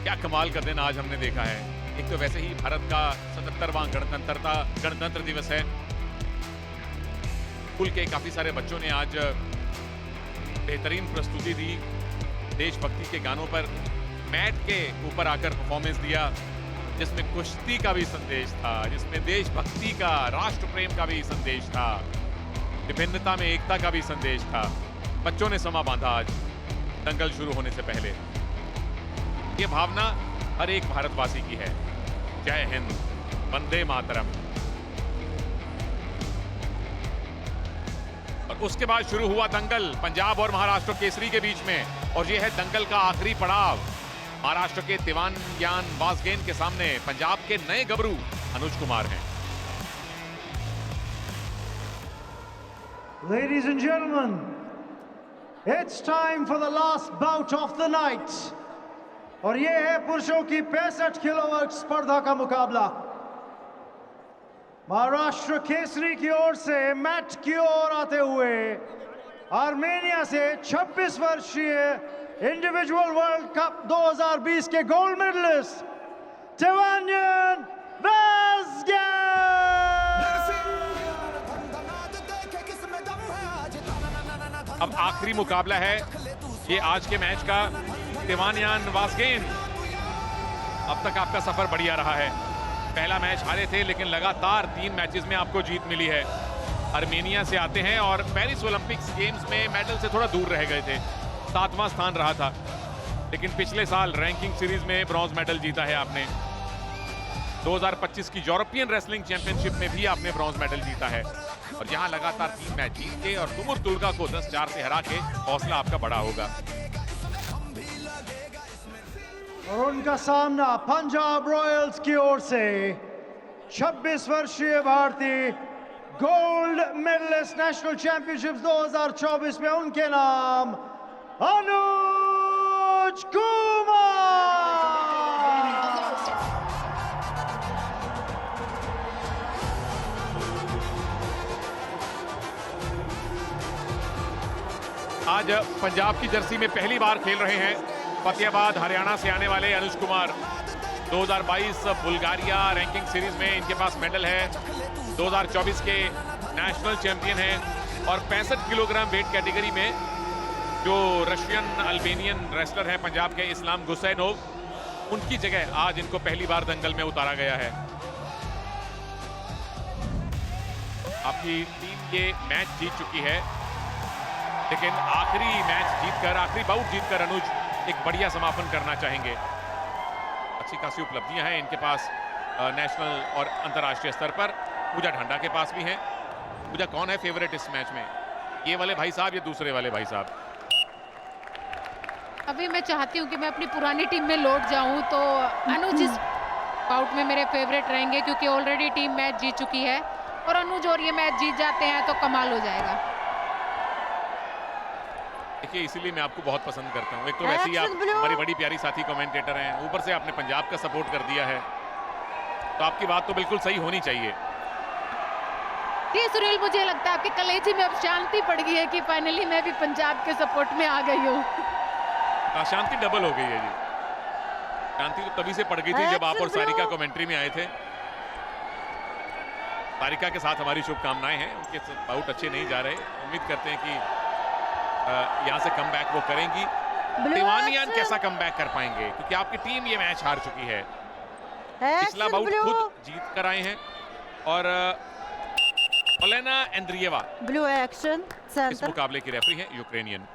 क्या कमाल का दिन आज हमने देखा है। एक तो वैसे ही भारत का 77वां गणतंत्र दिवस है। स्कूल के काफी सारे बच्चों ने आज बेहतरीन प्रस्तुति दी, देशभक्ति के गानों पर मैट के ऊपर आकर परफॉर्मेंस दिया, जिसमें कुश्ती का भी संदेश था, जिसमें देशभक्ति का, राष्ट्र प्रेम का भी संदेश था, विभिन्नता में एकता का भी संदेश था। बच्चों ने समा बांधा आज दंगल शुरू होने से पहले। ये भावना हर एक भारतवासी की है। जय हिंद, वंदे मातरम। और उसके बाद शुरू हुआ दंगल पंजाब और महाराष्ट्र केसरी के बीच में, और ये है दंगल का आखिरी पड़ाव। महाराष्ट्र के तिवानयान वासगेन के सामने पंजाब के नए गबरू अनुज कुमार हैं। Ladies and gentlemen, it's time for the last bout of the night. और ये है पुरुषों की 65 किलोवर्ग स्पर्धा का मुकाबला। महाराष्ट्र केसरी की ओर से मैट की ओर आते हुए आर्मेनिया से 26 वर्षीय इंडिविजुअल वर्ल्ड कप 2020 के गोल्ड मेडलिस्ट तिवानयान वासगेन। अब आखिरी मुकाबला है ये आज के मैच का। तिवानयान वासगेन, अब तक आपका सफर बढ़िया रहा है। पहला मैच हारे थे, लेकिन लगातार 3 मैचेस में आपको जीत मिली है। आर्मेनिया से आते हैं और पेरिस ओलंपिक्स गेम्स में मेडल से थोड़ा दूर रह गए थे, 7वां स्थान रहा था, लेकिन पिछले साल रैंकिंग सीरीज में ब्रॉन्ज मेडल जीता है आपने। 2025 की यूरोपियन रेसलिंग चैंपियनशिप में भी आपने ब्रॉन्ज मेडल जीता है, और यहाँ लगातार 3 मैच जीत के और तुमुर तुर्गा को 10-4 से हरा के हौसला आपका बड़ा होगा। और उनका सामना पंजाब रॉयल्स की ओर से 26 वर्षीय भारतीय गोल्ड मेडलिस्ट नेशनल चैंपियनशिप्स 2024 में, उनके नाम अनुज कुमार। आज पंजाब की जर्सी में पहली बार खेल रहे हैं फतेहाबाद हरियाणा से आने वाले Anuj Kumar. 2022 Bulgaria ranking series में इनके पास मेडल है, 2024 के नेशनल चैंपियन हैं, और 65 किलोग्राम वेट कैटेगरी में जो रशियन अल्बेनियन रेसलर हैं पंजाब के इस्लाम गुसैनोव, उनकी जगह आज इनको पहली बार दंगल में उतारा गया है। आपकी टीम ये मैच जीत चुकी है, लेकिन आखिरी मैच जीतकर, आखिरी बाउट जीतकर अनुज एक बढ़िया समापन करना चाहेंगे। अच्छी खासी उपलब्धियां हैं इनके पास नेशनल और अंतर्राष्ट्रीय स्तर पर। पूजा ढांडा के पास भी हैं। पूजा, कौन है फेवरेट इस मैच में, ये वाले भाई साहब या दूसरे वाले भाई साहब? अभी मैं चाहती हूँ कि मैं अपनी पुरानी टीम में लौट जाऊं, तो अनुज इस बाउट में मेरे फेवरेट रहेंगे, क्योंकि ऑलरेडी टीम मैच जीत चुकी है, और अनुज और ये मैच जीत जाते हैं तो कमाल हो जाएगा। देखिए, इसीलिए मैं आपको बहुत पसंद करता हूँ। एक तो वैसे ही आप हमारी बड़ी प्यारी साथी कमेंटेटर हैं, ऊपर से आपने पंजाब का सपोर्ट कर दिया है, तो आपकी बात तो बिल्कुल सही होनी चाहिए। ये सुनील, मुझे लगता है आपके कलेजे में अब शांति पड़ गई है कि फाइनली मैं भी पंजाब के सपोर्ट में आ गई हूँ। शांति डबल हो गई है जी। शांति तो तभी से पड़ गई थी जब आप और सारिका कमेंट्री में आए थे। सारिका के साथ हमारी शुभकामनाएं हैं, उनके बाउट अच्छे नहीं जा रहे, उम्मीद करते हैं कि यहाँ से कमबैक वो करेंगी। तिवानयान कैसा कमबैक कर पाएंगे, क्योंकि आपकी टीम ये मैच हार चुकी है। पिछला बाउट खुद जीत कर आए हैं, और ओलेना एंड्रिएवा ब्लू एक्शन इस मुकाबले की रेफरी है, यूक्रेनियन।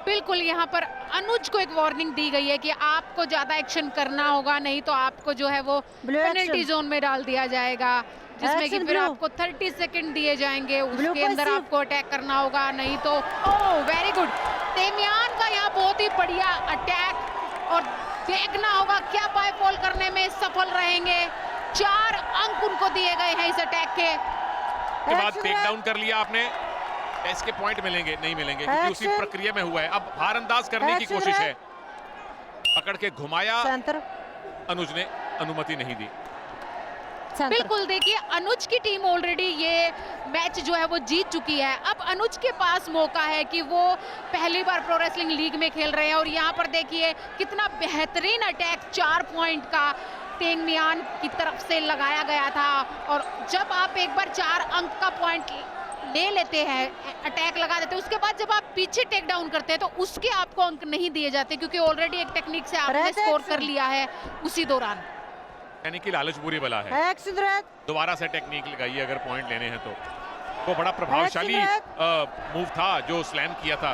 बिल्कुल, यहाँ पर अनुज को एक वार्निंग दी गई है कि आपको ज्यादा एक्शन करना होगा, नहीं तो आपको जो है वो पेनल्टी जोन में डाल दिया जाएगा, जिसमें कि फिर आपको 30 सेकंड दिए जाएंगे, उसके अंदर आपको अटैक करना होगा, नहीं तो ओह वेरी गुड। तिवानयान का यहाँ बहुत ही बढ़िया अटैक, और देखना होगा क्या बाय फॉल करने में सफल रहेंगे। 4 अंक उनको दिए गए हैं इस अटैक के बाद। टेक डाउन कर लिया आपने, इसके पॉइंट मिलेंगे नहीं मिलेंगे, क्योंकि उसी प्रक्रिया में हुआ है। अब भारंदाज करने की कोशिश है, पकड़ के घुमाया, अनुज ने अनुमति नहीं दी। बिल्कुल, देखिए अनुज की टीम ऑलरेडी ये मैच जो है वो जीत चुकी है। अब अनुज के पास मौका है कि वो पहली बार प्रो रेसलिंग लीग में खेल रहे हैं और यहाँ पर देखिए कितना बेहतरीन अटैक 4 पॉइंट का तेंग मियान की तरफ से लगाया गया था। और जब आप एक बार 4 अंक का पॉइंट ले लेते हैं, अटैक लगा देते हैं, उसके बाद जब आप पीछे टेक डाउन करते हैं तो उसके आपको अंक नहीं दिए जाते, क्योंकि ऑलरेडी एक टेक्निक से आपने स्कोर कर लिया है उसी दौरान। यानी कि लालच बुरी बला है। दोबारा से टेक्निक लगाई अगर पॉइंट लेने हैं तो। वो बड़ा प्रभावशाली मूव था जो स्लैम किया था।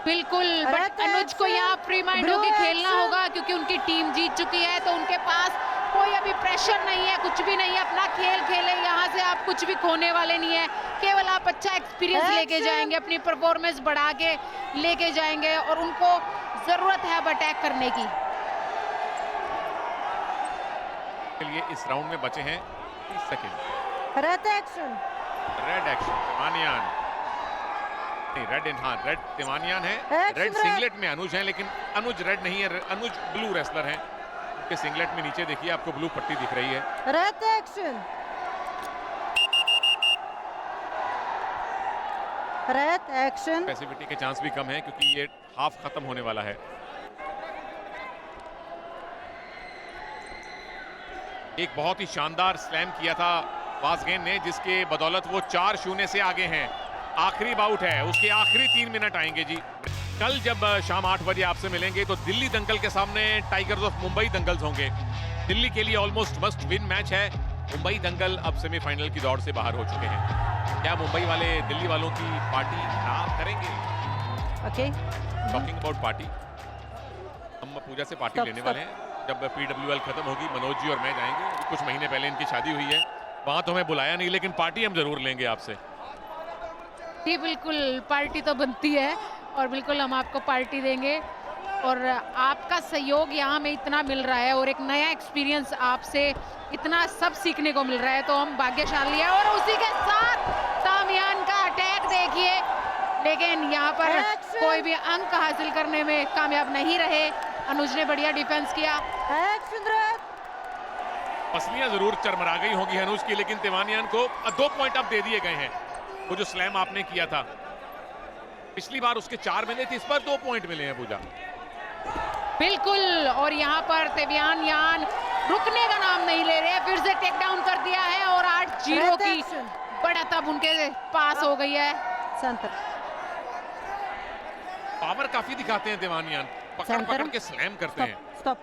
बिल्कुल, बट अनुज को यहाँ फ्री माइंड होके खेलना होगा, क्योंकि उनकी टीम जीत चुकी है तो उनके पास कोई अभी प्रेशर नहीं है, कुछ भी नहीं है। अपना खेल खेले, यहाँ से आप कुछ भी खोने वाले नहीं है, केवल आप अच्छा एक्सपीरियंस लेके जाएंगे, अपनी परफॉर्मेंस बढ़ा के लेके जाएंगे और उनको जरूरत है अब अटैक करने की। के लिए इस राउंड में बचे हैं 30 सेकंड। रेड एक्शन तिवानियान नहीं, रेड हाँ रेड तिवानियान है, रेड सिंगलेट में अनुज है, लेकिन अनुज रेड नहीं है, अनुज ब्लू रेसलर हैं। उनके सिंगलेट में नीचे देखिए आपको ब्लू पट्टी दिख रही है। रेड एक्शन पैसिविटी के चांस भी कम है क्योंकि ये हाफ खत्म होने वाला है। एक बहुत ही शानदार स्लैम किया था वासगेन ने, जिसके बदौलत वो 4-0 से आगे हैं। आखिरी बाउट है, उसके आखिरी 3 मिनट आएंगे जी। कल जब शाम 8 बजे आपसे मिलेंगे तो दिल्ली दंगल के सामने टाइगर्स ऑफ मुंबई दंगल्स होंगे। दिल्ली के लिए ऑलमोस्ट मस्ट विन मैच है। मुंबई दंगल अब सेमीफाइनल की दौड़ से बाहर हो चुके हैं। क्या मुंबई वाले दिल्ली वालों की पार्टी खराब करेंगे? ओके, टॉकिंग अबाउट पार्टी, हम पूजा से पार्टी लेने वाले हैं। जब PWL खत्म होगी मनोज जी और मैं जाएंगे। कुछ महीने पहले इनकी शादी हुई है, वहां तो हमें बुलाया नहीं, लेकिन पार्टी हम जरूर लेंगे आपसे। जी बिल्कुल, पार्टी तो बनती है और बिल्कुल हम आपको पार्टी देंगे। और आपका सहयोग यहाँ में इतना मिल रहा है और एक नया एक्सपीरियंस आपसे इतना सब सीखने को मिल रहा है, तो हम भाग्यशाली है। और उसी के साथ तामियान का अटैक देखिए, लेकिन यहाँ पर कोई भी अंक हासिल करने में कामयाब नहीं रहे। अनुज ने बढ़िया डिफेंस किया। पसलियां जरूर चरमरा गई होगी अनुज की, लेकिन तिवानियान को 2 पॉइंट अब दे दिए गए हैं। वो जो स्लैम आपने किया था पिछली बार, उसके 4 मिले थे, इस पर 2 पॉइंट मिले हैं पूजा। बिल्कुल, और यहाँ पर तिवानियान रुकने का नाम नहीं ले रहे, फिर से टेक डाउन कर दिया है और 8-0 की बढ़त अब उनके पास हो गई है। पावर काफी दिखाते हैं तिवानियान, पकड़ के स्लैम करते हैं। स्टॉप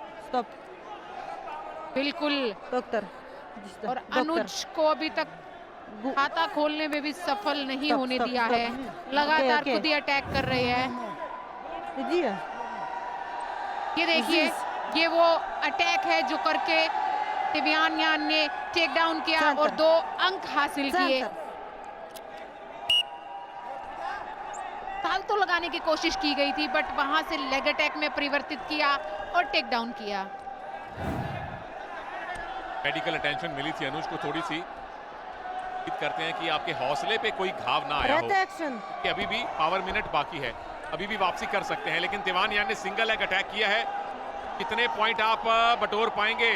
बिल्कुल, डॉक्टर। और अनुज को अभी तक खाता खोलने में भी सफल नहीं होने दिया है। लगातार खुद ही अटैक कर रहे हैं। ये देखिए, ये वो अटैक है जो करके तिवानियान ने टेक डाउन किया और 2 अंक हासिल किए। ताल तो लगाने की कोशिश की गई थी, बट वहां से लेग अटैक में परिवर्तित किया और टेक डाउन किया। मेडिकल अटेंशन मिली थी अनुज को थोड़ी सी। उम्मीद करते हैं कि आपके हौसले पे कोई घाव ना आया हो, कि अभी भी पावर मिनट बाकी है, अभी भी वापसी कर सकते हैं। लेकिन तिवानियान ने सिंगल लेग अटैक किया है। कितने पॉइंट आप बटोर पाएंगे?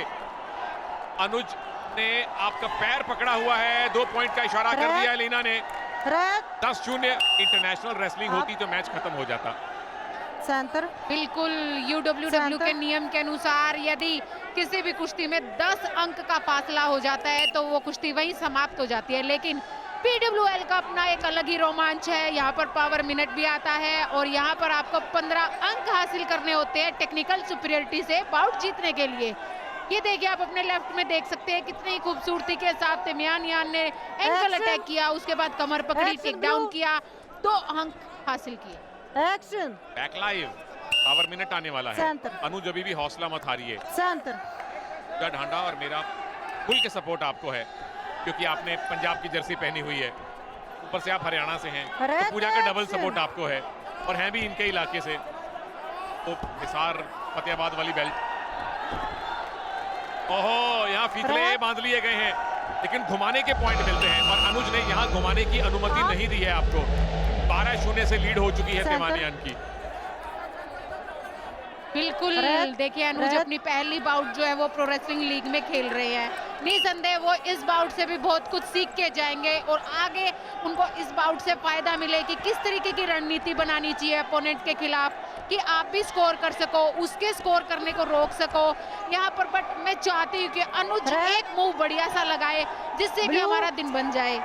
अनुज ने आपका पैर पकड़ा हुआ है, 2 पॉइंट का इशारा कर दिया है लीना ने। 10-0 इंटरनेशनल रेसलिंग होती तो मैच खत्म हो जाता। बिल्कुल, UWW के नियम के अनुसार यदि किसी भी कुश्ती में 10 अंक का फासला हो जाता है तो वो कुश्ती वहीं समाप्त हो जाती है। लेकिन PWL का अपना एक अलग ही रोमांच है। यहाँ पर पावर मिनट भी आता है और यहाँ पर आपको 15 अंक हासिल करने होते हैं टेक्निकल सुपीरियरिटी से बाउट जीतने के लिए। ये देखिए, आप अपने लेफ्ट में देख सकते हैं कितनी खूबसूरती के साथ तिवानियान ने एंकल अटैक किया, उसके बाद कमर पकड़ी, टेक डाउन किया, 2 अंक हासिल किए। बैक लाइव पावर मिनट आने वाला है। अनुज अभी भी हौसला मत हारिए। ढांडा और मेरा फुल के सपोर्ट आपको है, क्योंकि आपने पंजाब की जर्सी पहनी हुई है, ऊपर से आप हरियाणा से हैं, तो पूजा का डबल सपोर्ट आपको है। और हैं भी इनके इलाके से, तो हिसार फतेहाबाद वाली बेल्ट। ओहो, यहाँ फीसले बांध लिए गए हैं, लेकिन घुमाने के पॉइंट मिलते हैं और अनुज ने यहाँ घुमाने की अनुमति नहीं दी है आपको। 12-0 से लीड हो चुकी है तिवानियान की। बिल्कुल। Red, देखिए अनुज red. अपनी पहली बाउट जो है वो प्रो रेसलिंग लीग में खेल रहे हैं। निसंदेह वो इस बाउट से भी बहुत कुछ सीख के जाएंगे और आगे उनको इस बाउट से फायदा मिले कि किस तरीके की रणनीति बनानी चाहिए अपोनेंट के खिलाफ कि आप भी स्कोर कर सको, उसके स्कोर करने को रोक सको यहाँ पर। बट मैं चाहती हूँ कि अनुज Red. एक मूव बढ़िया सा लगाए जिससे कि Blue. हमारा दिन बन जाए।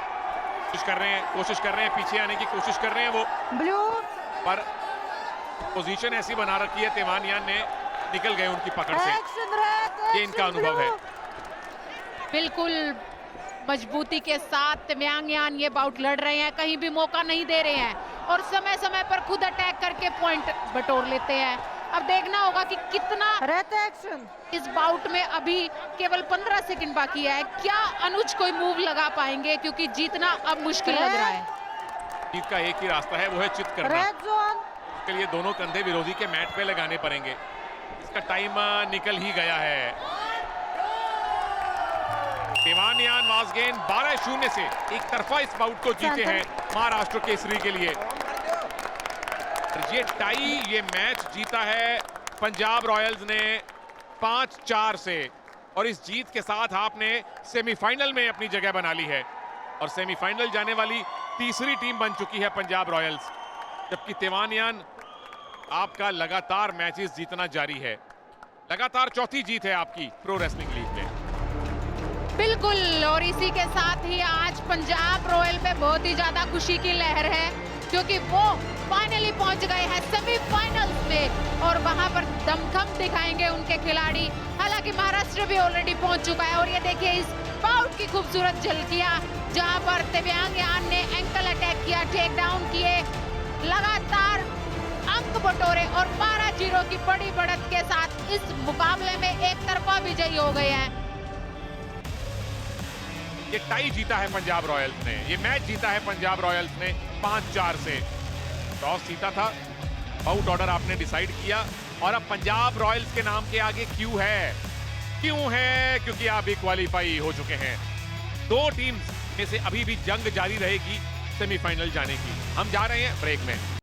कोशिश कर रहे हैं पीछे आने की कोशिश कर रहे हैं वो, Blue. पर पोजीशन ऐसी बना रखी है तिवानियान ने, निकल गए उनकी पकड़ से। Action red. ये इनका Action अनुभव है। blue. बिल्कुल मजबूती के साथ तिवानियान ये बाउट लड़ रहे हैं, कहीं भी मौका नहीं दे रहे हैं और समय समय पर खुद अटैक करके पॉइंट बटोर लेते हैं। अब देखना होगा कि कितना Red action. इस बाउट में अभी केवल 15 सेकंड बाकी है, क्या अनुज कोई मूव लगा पाएंगे क्योंकि जीतना अब मुश्किल लग रहा है। जीत का एक ही रास्ता है, वो है चित करना। Red zone. इसके लिए दोनों कंधे विरोधी के मैट पे लगाने पड़ेंगे। इसका टाइम निकल ही गया है। तिवानियान वाजगेन 12-0 से एक तरफा इस बाउट को जीते हैं महाराष्ट्र केसरी के लिए। ये टाई, ये मैच जीता है पंजाब रॉयल्स ने 5-4 से और इस जीत के साथ आपने सेमीफाइनल में अपनी जगह बना ली है और सेमीफाइनल जाने वाली तीसरी टीम बन चुकी है पंजाब रॉयल्स, जबकि तिवानियान आपका लगातार मैचेस जीतना जारी है। लगातार चौथी जीत है आपकी प्रो रेसलिंग लीग में। बिल्कुल, और इसी के साथ ही आज पंजाब रॉयल पे बहुत ही ज्यादा खुशी की लहर है क्योंकि वो फाइनली पहुंच गए हैं सेमीफाइनल्स में और वहां पर दमखम दिखाएंगे उनके खिलाड़ी। हालांकि महाराष्ट्र भी ऑलरेडी पहुंच चुका है और ये देखिए इस बाउट की खूबसूरत झलकियां जहां पर तिवानियान ने एंकल अटैक किया, टेक डाउन किए, लगातार अंक बटोरे और 12-0 की बड़ी बढ़त के साथ इस मुकाबले में एक तरफा विजयी हो गए हैं। ये टाई जीता है पंजाब रॉयल्स ने, ये मैच जीता है पंजाब रॉयल्स ने 5-4 से। टॉस जीता था, आउट ऑर्डर आपने डिसाइड किया और अब पंजाब रॉयल्स के नाम के आगे क्यों है? क्यों है? क्योंकि आप भी क्वालिफाई हो चुके हैं। दो टीम्स में से अभी भी जंग जारी रहेगी सेमीफाइनल जाने की। हम जा रहे हैं ब्रेक में।